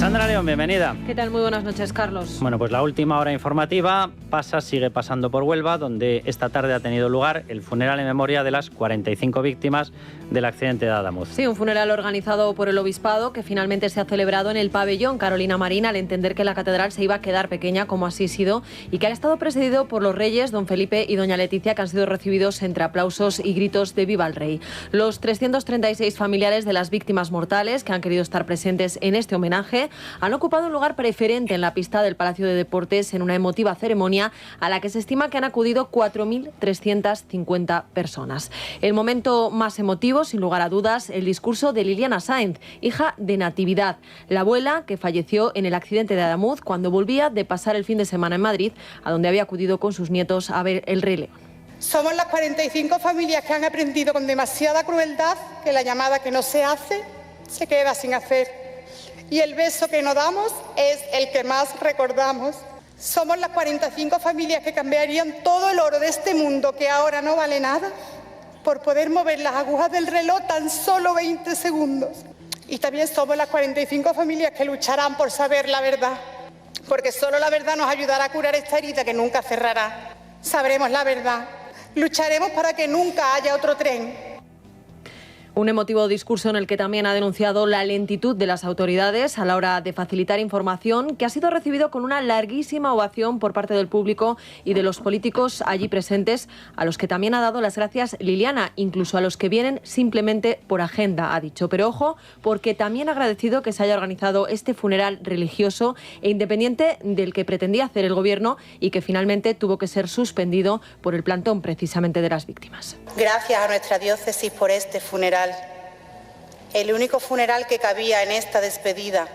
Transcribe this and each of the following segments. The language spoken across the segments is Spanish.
Sandra León, bienvenida. ¿Qué tal? Muy buenas noches, Carlos. Bueno, pues la última hora informativa sigue pasando por Huelva, donde esta tarde ha tenido lugar el funeral en memoria de las 45 víctimas del accidente de Adamuz. Sí, un funeral organizado por el Obispado que finalmente se ha celebrado en el pabellón Carolina Marín al entender que la catedral se iba a quedar pequeña, como así ha sido, y que ha estado presidido por los reyes, don Felipe y doña Leticia, que han sido recibidos entre aplausos y gritos de ¡Viva el Rey! Los 336 familiares de las víctimas mortales que han querido estar presentes en este homenaje han ocupado un lugar preferente en la pista del Palacio de Deportes en una emotiva ceremonia a la que se estima que han acudido 4.350 personas. El momento más emotivo, sin lugar a dudas, el discurso de Liliana Sáenz, hija de Natividad, la abuela que falleció en el accidente de Adamuz cuando volvía de pasar el fin de semana en Madrid, a donde había acudido con sus nietos a ver el Rey León. Somos las 45 familias que han aprendido con demasiada crueldad que la llamada que no se hace se queda sin hacer. Y el beso que no damos es el que más recordamos. Somos las 45 familias que cambiarían todo el oro de este mundo, que ahora no vale nada, por poder mover las agujas del reloj tan solo 20 segundos. Y también somos las 45 familias que lucharán por saber la verdad, porque solo la verdad nos ayudará a curar esta herida que nunca cerrará. Sabremos la verdad. Lucharemos para que nunca haya otro tren. Un emotivo discurso en el que también ha denunciado la lentitud de las autoridades a la hora de facilitar información, que ha sido recibido con una larguísima ovación por parte del público y de los políticos allí presentes, a los que también ha dado las gracias Liliana, incluso a los que vienen simplemente por agenda, ha dicho. Pero ojo, porque también ha agradecido que se haya organizado este funeral religioso e independiente del que pretendía hacer el Gobierno y que finalmente tuvo que ser suspendido por el plantón precisamente de las víctimas. Gracias a nuestra diócesis por este funeral. El único funeral que cabía en esta despedida,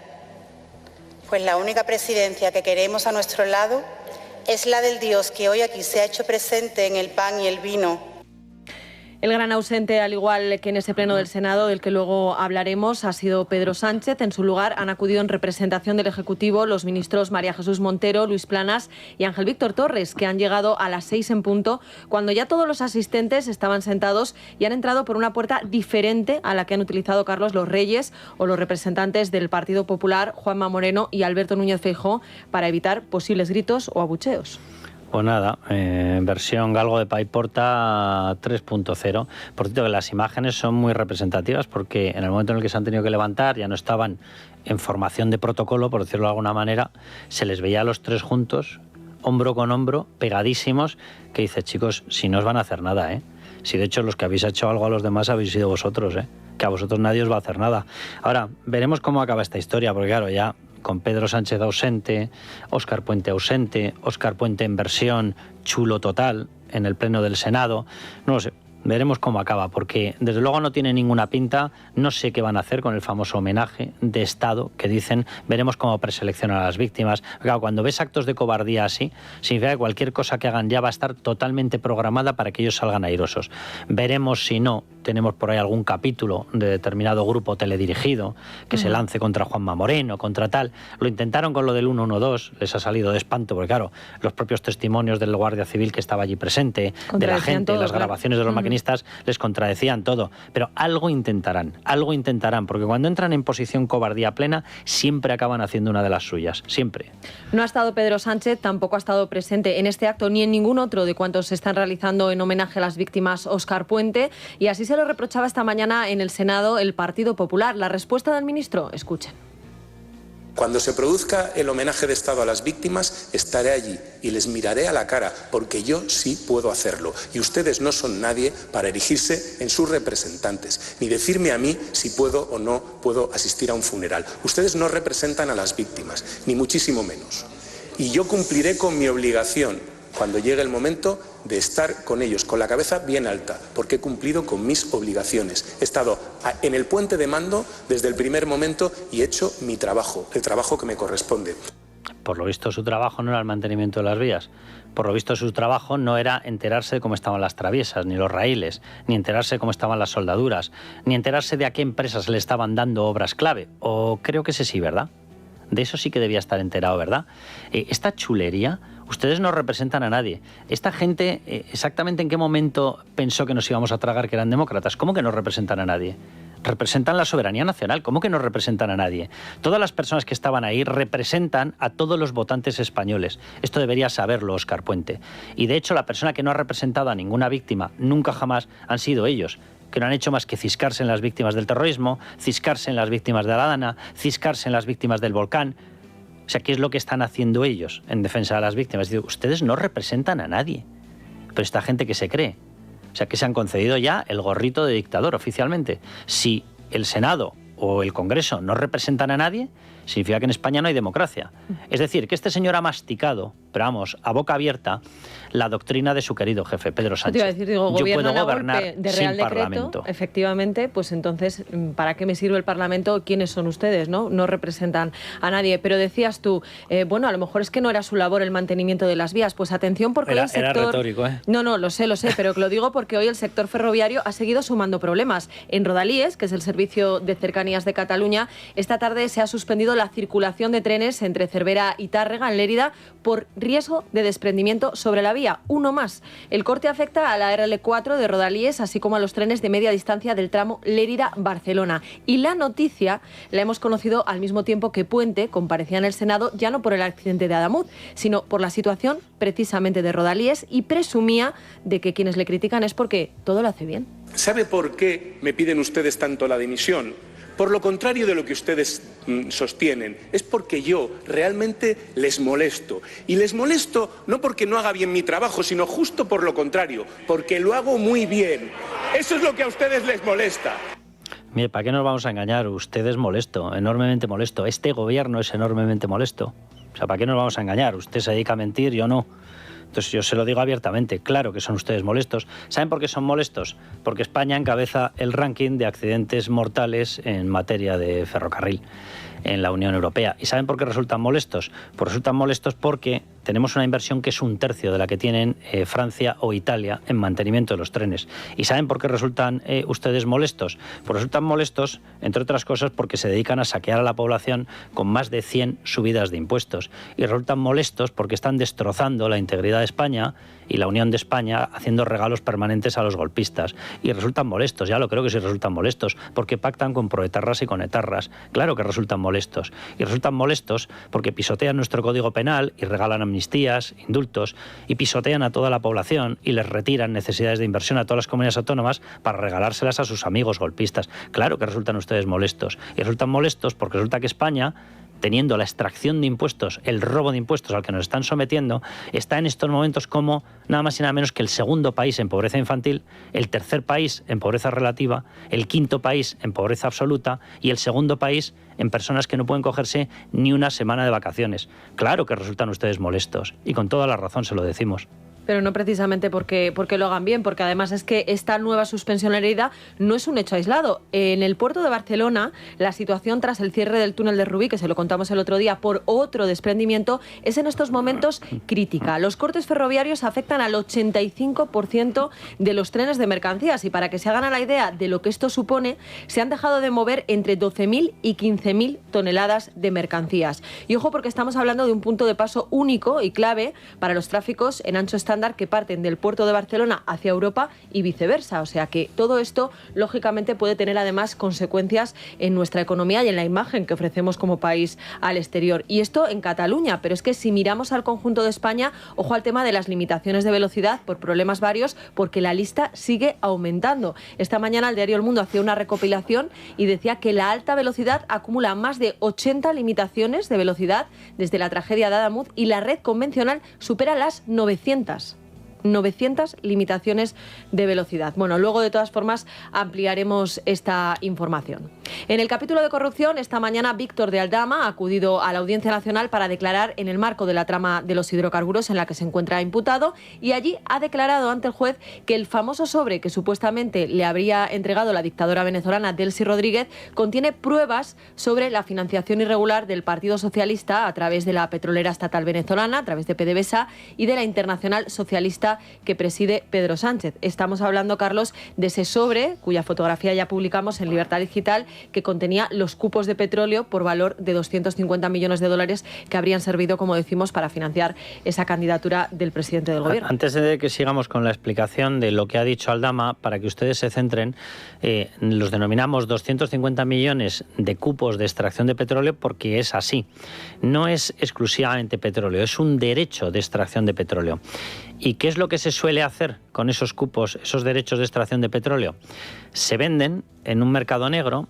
pues la única presidencia que queremos a nuestro lado es la del Dios que hoy aquí se ha hecho presente en el pan y el vino. El gran ausente, al igual que en ese pleno del Senado, del que luego hablaremos, ha sido Pedro Sánchez. En su lugar han acudido en representación del Ejecutivo los ministros María Jesús Montero, Luis Planas y Ángel Víctor Torres, que han llegado a las 6 en punto, cuando ya todos los asistentes estaban sentados y han entrado por una puerta diferente a la que han utilizado, Carlos, los Reyes o los representantes del Partido Popular, Juanma Moreno y Alberto Núñez Feijóo, para evitar posibles gritos o abucheos. Pues nada, versión Galgo de Paiporta 3.0. Por cierto, que las imágenes son muy representativas porque en el momento en el que se han tenido que levantar ya no estaban en formación de protocolo, por decirlo de alguna manera, se les veía a los tres juntos, hombro con hombro, pegadísimos, que dice, chicos, si no os van a hacer nada, ¿eh? Si de hecho los que habéis hecho algo a los demás habéis sido vosotros, ¿eh? Que a vosotros nadie os va a hacer nada. Ahora, veremos cómo acaba esta historia, porque claro, ya con Pedro Sánchez ausente, Óscar Puente ausente, Óscar Puente en versión chulo total en el pleno del Senado, no lo sé. Veremos cómo acaba, porque desde luego no tiene ninguna pinta. No sé qué van a hacer con el famoso homenaje de Estado que dicen. Veremos cómo preseleccionan a las víctimas. Claro, cuando ves actos de cobardía así, significa que cualquier cosa que hagan ya va a estar totalmente programada para que ellos salgan airosos. Veremos si no tenemos por ahí algún capítulo de determinado grupo teledirigido que se lance contra Juanma Moreno, contra tal. Lo intentaron con lo del 112, les ha salido de espanto, porque claro, los propios testimonios del Guardia Civil que estaba allí presente, de la gente, todo, las grabaciones de los maquinistas, les contradecían todo. Pero algo intentarán, porque cuando entran en posición cobardía plena, siempre acaban haciendo una de las suyas, siempre. No ha estado Pedro Sánchez, tampoco ha estado presente en este acto ni en ningún otro de cuantos se están realizando en homenaje a las víctimas Óscar Puente, y así se lo reprochaba esta mañana en el Senado el Partido Popular. La respuesta del ministro, escuchen. Cuando se produzca el homenaje de Estado a las víctimas, estaré allí y les miraré a la cara, porque yo sí puedo hacerlo. Y ustedes no son nadie para erigirse en sus representantes, ni decirme a mí si puedo o no puedo asistir a un funeral. Ustedes no representan a las víctimas, ni muchísimo menos. Y yo cumpliré con mi obligación cuando llegue el momento de estar con ellos, con la cabeza bien alta, porque he cumplido con mis obligaciones. He estado en el puente de mando desde el primer momento y he hecho mi trabajo, el trabajo que me corresponde. Por lo visto su trabajo no era el mantenimiento de las vías. Por lo visto su trabajo no era enterarse de cómo estaban las traviesas, ni los raíles, ni enterarse de cómo estaban las soldaduras, ni enterarse de a qué empresas le estaban dando obras clave. O creo que ese sí, ¿verdad? De eso sí que debía estar enterado, ¿verdad? Esta chulería, ustedes no representan a nadie. Esta gente, ¿exactamente en qué momento pensó que nos íbamos a tragar que eran demócratas? ¿Cómo que no representan a nadie? representan la soberanía nacional. ¿Cómo que no representan a nadie? Todas las personas que estaban ahí representan a todos los votantes españoles. Esto debería saberlo Óscar Puente. Y de hecho la persona que no ha representado a ninguna víctima nunca jamás han sido ellos, que no han hecho más que ciscarse en las víctimas del terrorismo, ciscarse en las víctimas de la Dana, ciscarse en las víctimas del volcán. O sea, ¿qué es lo que están haciendo ellos en defensa de las víctimas? Digo, ustedes no representan a nadie. Pero esta gente que se cree. O sea, que se han concedido ya el gorrito de dictador oficialmente. Si el Senado o el Congreso no representan a nadie, significa que en España no hay democracia. Es decir, que este señor ha masticado, pero vamos, a boca abierta, la doctrina de su querido jefe, Pedro Sánchez. Te iba a decir, digo, yo puedo gobernar de sin Real Parlamento. Decreto, efectivamente, pues entonces, ¿para qué me sirve el Parlamento? ¿Quiénes son ustedes? No representan a nadie. Pero decías tú, bueno, a lo mejor es que no era su labor el mantenimiento de las vías. Pues atención, porque hoy el sector... Era retórico, ¿eh? No, lo sé, pero lo digo porque hoy el sector ferroviario ha seguido sumando problemas. En Rodalies, que es el servicio de cercanías de Cataluña, esta tarde se ha suspendido la circulación de trenes entre Cervera y Tárrega, en Lérida, por riesgo de desprendimiento sobre la vía. Uno más. El corte afecta a la RL4 de Rodalies, así como a los trenes de media distancia del tramo Lérida-Barcelona. Y la noticia la hemos conocido al mismo tiempo que Puente comparecía en el Senado, ya no por el accidente de Adamuz, sino por la situación precisamente de Rodalies, y presumía de que quienes le critican es porque todo lo hace bien. ¿Sabe por qué me piden ustedes tanto la dimisión? Por lo contrario de lo que ustedes sostienen, es porque yo realmente les molesto. Y les molesto no porque no haga bien mi trabajo, sino justo por lo contrario, porque lo hago muy bien. Eso es lo que a ustedes les molesta. Mire, ¿para qué nos vamos a engañar? Usted es molesto, enormemente molesto. Este gobierno es enormemente molesto. O sea, ¿para qué nos vamos a engañar? Usted se dedica a mentir, yo no. Entonces yo se lo digo abiertamente, claro que son ustedes molestos. ¿Saben por qué son molestos? Porque España encabeza el ranking de accidentes mortales en materia de ferrocarril en la Unión Europea. ¿Y saben por qué resultan molestos? Pues resultan molestos porque tenemos una inversión que es 1/3 de la que tienen Francia o Italia en mantenimiento de los trenes. ¿Y saben por qué resultan ustedes molestos? Pues resultan molestos, entre otras cosas, porque se dedican a saquear a la población con más de 100 subidas de impuestos. Y resultan molestos porque están destrozando la integridad de España y la unión de España, haciendo regalos permanentes a los golpistas. Y resultan molestos, ya lo creo que sí resultan molestos, porque pactan con proetarras y con etarras. Claro que resultan molestos. Y resultan molestos porque pisotean nuestro Código Penal y regalan amnistías, indultos, y pisotean a toda la población y les retiran necesidades de inversión a todas las comunidades autónomas para regalárselas a sus amigos golpistas. Claro que resultan ustedes molestos. Y resultan molestos porque resulta que España, teniendo la extracción de impuestos, el robo de impuestos al que nos están sometiendo, está en estos momentos como nada más y nada menos que el segundo país en pobreza infantil, el tercer país en pobreza relativa, el quinto país en pobreza absoluta y el segundo país en personas que no pueden cogerse ni una semana de vacaciones. Claro que resultan ustedes molestos y con toda la razón se lo decimos. Pero no precisamente porque lo hagan bien, porque además es que esta nueva suspensión herida no es un hecho aislado. En el puerto de Barcelona, la situación tras el cierre del túnel de Rubí, que se lo contamos el otro día, por otro desprendimiento, es en estos momentos crítica. Los cortes ferroviarios afectan al 85% de los trenes de mercancías y para que se hagan a la idea de lo que esto supone, se han dejado de mover entre 12.000 y 15.000 toneladas de mercancías. Y ojo, porque estamos hablando de un punto de paso único y clave para los tráficos en ancho estándar que parten del puerto de Barcelona hacia Europa y viceversa. O sea que todo esto, lógicamente, puede tener además consecuencias en nuestra economía y en la imagen que ofrecemos como país al exterior. Y esto en Cataluña, pero es que si miramos al conjunto de España, ojo al tema de las limitaciones de velocidad por problemas varios, porque la lista sigue aumentando. Esta mañana el diario El Mundo hacía una recopilación y decía que la alta velocidad acumula más de 80 limitaciones de velocidad desde la tragedia de Adamuz y la red convencional supera las 900 limitaciones de velocidad. Bueno, luego de todas formas ampliaremos esta información. En el capítulo de corrupción, esta mañana Víctor de Aldama ha acudido a la Audiencia Nacional para declarar en el marco de la trama de los hidrocarburos en la que se encuentra imputado y allí ha declarado ante el juez que el famoso sobre que supuestamente le habría entregado la dictadora venezolana Delcy Rodríguez contiene pruebas sobre la financiación irregular del Partido Socialista a través de la petrolera estatal venezolana, a través de PDVSA y de la Internacional Socialista Socialista que preside Pedro Sánchez. Estamos hablando, Carlos, de ese sobre, cuya fotografía ya publicamos en Libertad Digital, que contenía los cupos de petróleo por valor de 250 millones de dólares que habrían servido, como decimos, para financiar esa candidatura del presidente del Gobierno. Antes de que sigamos con la explicación de lo que ha dicho Aldama, para que ustedes se centren, los denominamos 250 millones de cupos de extracción de petróleo porque es así. No es exclusivamente petróleo, es un derecho de extracción de petróleo. ¿Y qué es lo que se suele hacer con esos cupos, esos derechos de extracción de petróleo? Se venden en un mercado negro.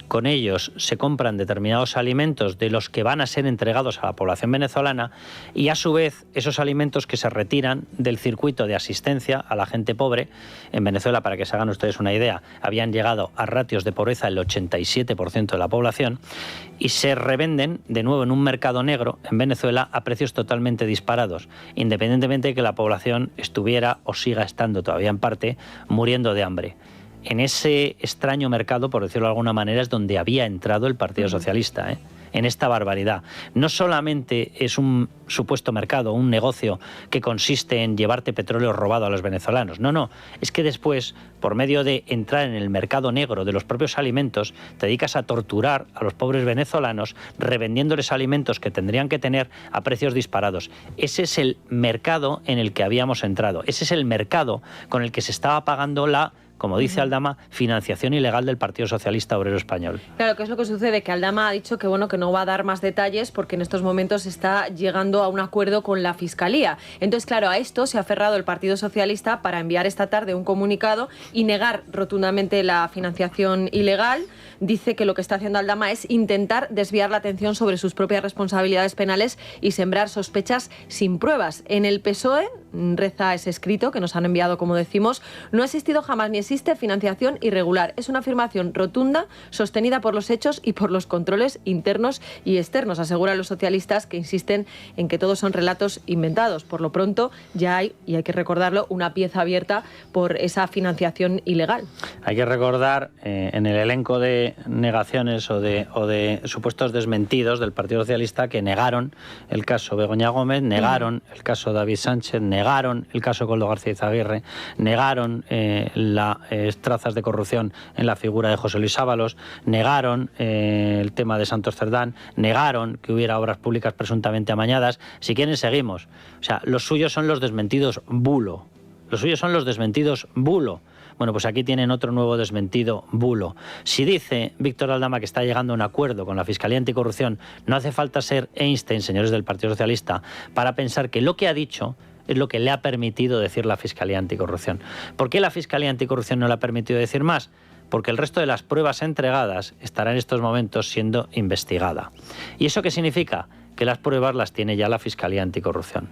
Con ellos se compran determinados alimentos de los que van a ser entregados a la población venezolana y a su vez esos alimentos que se retiran del circuito de asistencia a la gente pobre. En Venezuela, para que se hagan ustedes una idea, habían llegado a ratios de pobreza el 87% de la población y se revenden de nuevo en un mercado negro en Venezuela a precios totalmente disparados, independientemente de que la población estuviera o siga estando todavía en parte muriendo de hambre. En ese extraño mercado, por decirlo de alguna manera, es donde había entrado el Partido Socialista, en esta barbaridad. No solamente es un supuesto mercado, un negocio que consiste en llevarte petróleo robado a los venezolanos. No, es que después, por medio de entrar en el mercado negro de los propios alimentos, te dedicas a torturar a los pobres venezolanos, revendiéndoles alimentos que tendrían que tener a precios disparados. Ese es el mercado en el que habíamos entrado. Ese es el mercado con el que se estaba pagando la, como dice Aldama, financiación ilegal del Partido Socialista Obrero Español. Claro, ¿qué es lo que sucede? Que Aldama ha dicho que no va a dar más detalles porque en estos momentos está llegando a un acuerdo con la Fiscalía. Entonces, claro, a esto se ha aferrado el Partido Socialista para enviar esta tarde un comunicado y negar rotundamente la financiación ilegal. Dice que lo que está haciendo Aldama es intentar desviar la atención sobre sus propias responsabilidades penales y sembrar sospechas sin pruebas. En el PSOE, reza ese escrito que nos han enviado, como decimos, no ha existido jamás ni existe financiación irregular. Es una afirmación rotunda, sostenida por los hechos y por los controles internos y externos, aseguran los socialistas, que insisten en que todos son relatos inventados. Por lo pronto ya hay, y hay que recordarlo, una pieza abierta por esa financiación ilegal. Hay que recordar en el elenco de negaciones o de supuestos desmentidos del Partido Socialista que negaron el caso Begoña Gómez, negaron el caso David Sánchez, negaron el caso Koldo García Izaguirre, negaron las trazas de corrupción en la figura de José Luis Ábalos, negaron el tema de Santos Cerdán, negaron que hubiera obras públicas presuntamente amañadas. Si quieren, seguimos. O sea, los suyos son los desmentidos bulo. Los suyos son los desmentidos bulo. Bueno, pues aquí tienen otro nuevo desmentido bulo. Si dice Víctor Aldama que está llegando a un acuerdo con la Fiscalía Anticorrupción, no hace falta ser Einstein, señores del Partido Socialista, para pensar que lo que ha dicho es lo que le ha permitido decir la Fiscalía Anticorrupción. ¿Por qué la Fiscalía Anticorrupción no le ha permitido decir más? Porque el resto de las pruebas entregadas estará en estos momentos siendo investigada. ¿Y eso qué significa? Que las pruebas las tiene ya la Fiscalía Anticorrupción.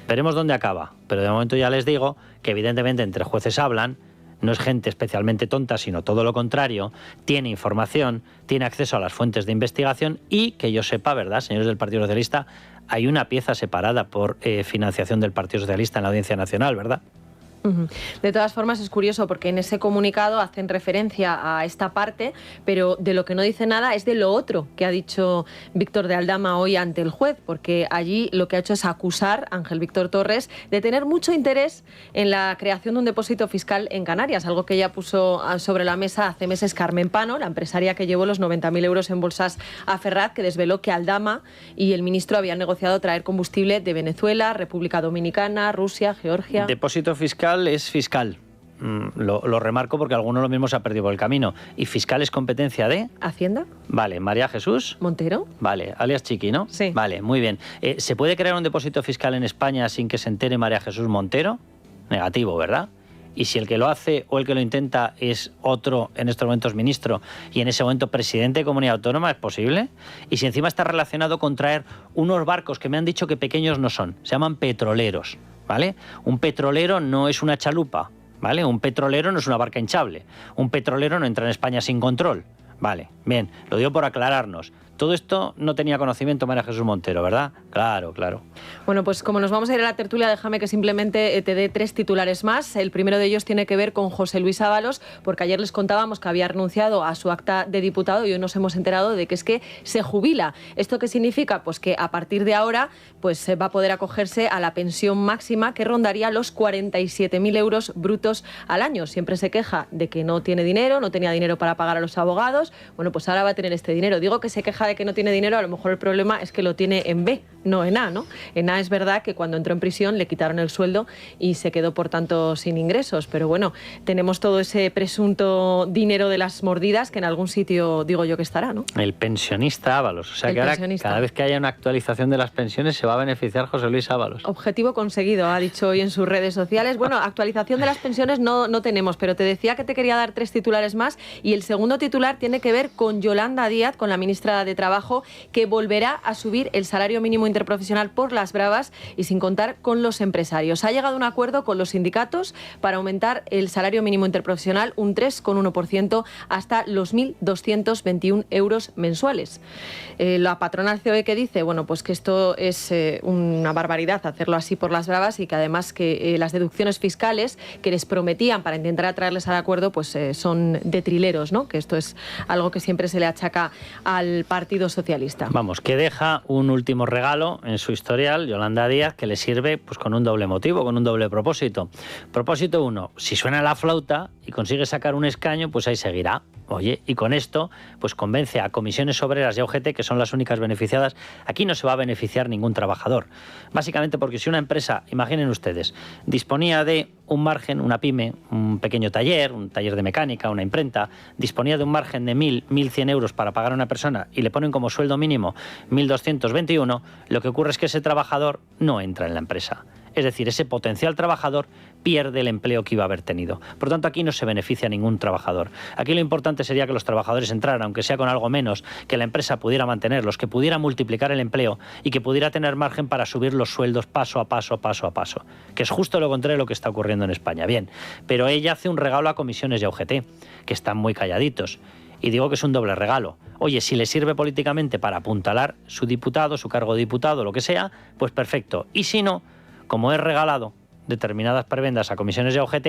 Veremos dónde acaba, pero de momento ya les digo que evidentemente entre jueces hablan. No es gente especialmente tonta, sino todo lo contrario, tiene información, tiene acceso a las fuentes de investigación y, que yo sepa, ¿verdad, señores del Partido Socialista? Hay una pieza separada por financiación del Partido Socialista en la Audiencia Nacional, ¿verdad? De todas formas, es curioso porque en ese comunicado hacen referencia a esta parte, pero de lo que no dice nada es de lo otro que ha dicho Víctor de Aldama hoy ante el juez, porque allí lo que ha hecho es acusar a Ángel Víctor Torres de tener mucho interés en la creación de un depósito fiscal en Canarias, algo que ya puso sobre la mesa hace meses Carmen Pano, la empresaria que llevó los 90.000 euros en bolsas a Ferraz, que desveló que Aldama y el ministro habían negociado traer combustible de Venezuela, República Dominicana, Rusia, Georgia. Depósito fiscal es fiscal. Lo remarco porque alguno lo mismo se ha perdido por el camino. ¿Y fiscal es competencia de? ¿Hacienda? Vale. ¿María Jesús? ¿Montero? Vale. Alias Chiqui, ¿no? Sí. Vale, muy bien. ¿Se puede crear un depósito fiscal en España sin que se entere María Jesús Montero? Negativo, ¿verdad? Y si el que lo hace o el que lo intenta es otro, en estos momentos ministro, y en ese momento presidente de comunidad autónoma, ¿es posible? Y si encima está relacionado con traer unos barcos que me han dicho que pequeños no son, se llaman petroleros, ¿vale? Un petrolero no es una chalupa, ¿vale? Un petrolero no es una barca hinchable. Un petrolero no entra en España sin control. Vale, bien, lo digo por aclararnos. Todo esto no tenía conocimiento María Jesús Montero, ¿verdad? Claro, claro. Bueno, pues como nos vamos a ir a la tertulia, déjame que simplemente te dé 3 titulares más. El primero de ellos tiene que ver con José Luis Ábalos, porque ayer les contábamos que había renunciado a su acta de diputado y hoy nos hemos enterado de que es que se jubila. ¿Esto qué significa? Pues que a partir de ahora pues va a poder acogerse a la pensión máxima, que rondaría los 47.000 euros brutos al año. Siempre se queja de que no tiene dinero, no tenía dinero para pagar a los abogados. Bueno, pues ahora va a tener este dinero. Digo que se queja de que no tiene dinero, a lo mejor el problema es que lo tiene en B, no en A, ¿no? En A es verdad que cuando entró en prisión le quitaron el sueldo y se quedó, por tanto, sin ingresos. Pero bueno, tenemos todo ese presunto dinero de las mordidas que en algún sitio digo yo que estará, ¿no? El pensionista Ábalos. O sea que ahora, cada vez que haya una actualización de las pensiones, se va a beneficiar José Luis Ábalos. Objetivo conseguido, ha dicho hoy en sus redes sociales. Bueno, actualización de las pensiones no tenemos, pero te decía que te quería dar 3 titulares más, y el segundo titular tiene que ver con Yolanda Díaz, con la ministra de Trabajo, que volverá a subir el salario mínimo interprofesional por las bravas y sin contar con los empresarios. Ha llegado a un acuerdo con los sindicatos para aumentar el salario mínimo interprofesional un 3,1% hasta los 1.221 euros mensuales. La patronal COE, que dice, bueno, pues que esto es una barbaridad hacerlo así por las bravas, y que además que las deducciones fiscales que les prometían para intentar atraerles al acuerdo pues son de trileros, ¿no? Que esto es algo que siempre se le achaca al Partido Socialista. Vamos, que deja un último regalo en su historial, Yolanda Díaz, que le sirve pues con un doble motivo, con un doble propósito. Propósito 1, si suena la flauta y consigue sacar un escaño, pues ahí seguirá. Oye, y con esto pues convence a Comisiones Obreras y a UGT, que son las únicas beneficiadas. Aquí no se va a beneficiar ningún trabajador. Básicamente porque si una empresa, imaginen ustedes, disponía de un margen, una pyme, un pequeño taller, un taller de mecánica, una imprenta, disponía de un margen de 1.100 euros para pagar a una persona y le ponen como sueldo mínimo 1.221, lo que ocurre es que ese trabajador no entra en la empresa. Es decir, ese potencial trabajador pierde el empleo que iba a haber tenido. Por tanto, aquí no se beneficia a ningún trabajador. Aquí lo importante sería que los trabajadores entraran, aunque sea con algo menos, que la empresa pudiera mantenerlos, que pudiera multiplicar el empleo y que pudiera tener margen para subir los sueldos paso a paso, que es justo lo contrario de lo que está ocurriendo en España. Bien, pero ella hace un regalo a Comisiones y a UGT, que están muy calladitos. Y digo que es un doble regalo. Oye, si le sirve políticamente para apuntalar su diputado, su cargo de diputado, lo que sea, pues perfecto. Y si no, como es regalado determinadas prebendas a Comisiones y a UGT,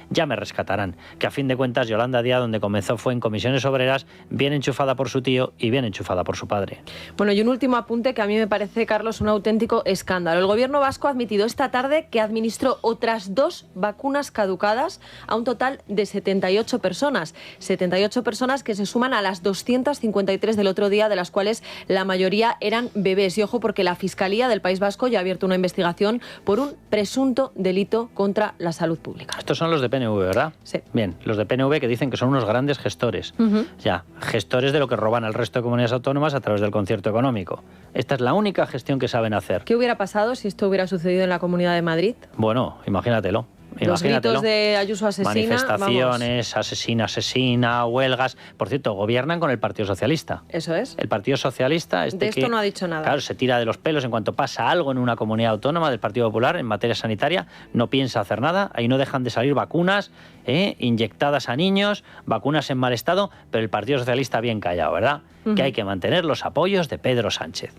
ya me rescatarán. Que a fin de cuentas Yolanda Díaz, donde comenzó, fue en Comisiones Obreras, bien enchufada por su tío y bien enchufada por su padre. Bueno, y un último apunte que a mí me parece, Carlos, un auténtico escándalo. El gobierno vasco ha admitido esta tarde que administró otras 2 vacunas caducadas a un total de 78 personas. 78 personas que se suman a las 253 del otro día, de las cuales la mayoría eran bebés. Y ojo, porque la Fiscalía del País Vasco ya ha abierto una investigación por un presunto delito contra la salud pública. Estos son los de PNV, ¿verdad? Sí. Bien, los de PNV, que dicen que son unos grandes gestores. Ya, gestores de lo que roban al resto de comunidades autónomas a través del concierto económico. Esta es la única gestión que saben hacer. ¿Qué hubiera pasado si esto hubiera sucedido en la Comunidad de Madrid? Bueno, imagínatelo. Los gritos de Ayuso asesina, manifestaciones, vamos. asesina, huelgas. Por cierto, gobiernan con el Partido Socialista. Eso es. El Partido Socialista... de esto no ha dicho nada. Claro, se tira de los pelos en cuanto pasa algo en una comunidad autónoma del Partido Popular en materia sanitaria, no piensa hacer nada, ahí no dejan de salir vacunas inyectadas a niños, vacunas en mal estado, pero el Partido Socialista bien callado, ¿verdad? Que hay que mantener los apoyos de Pedro Sánchez.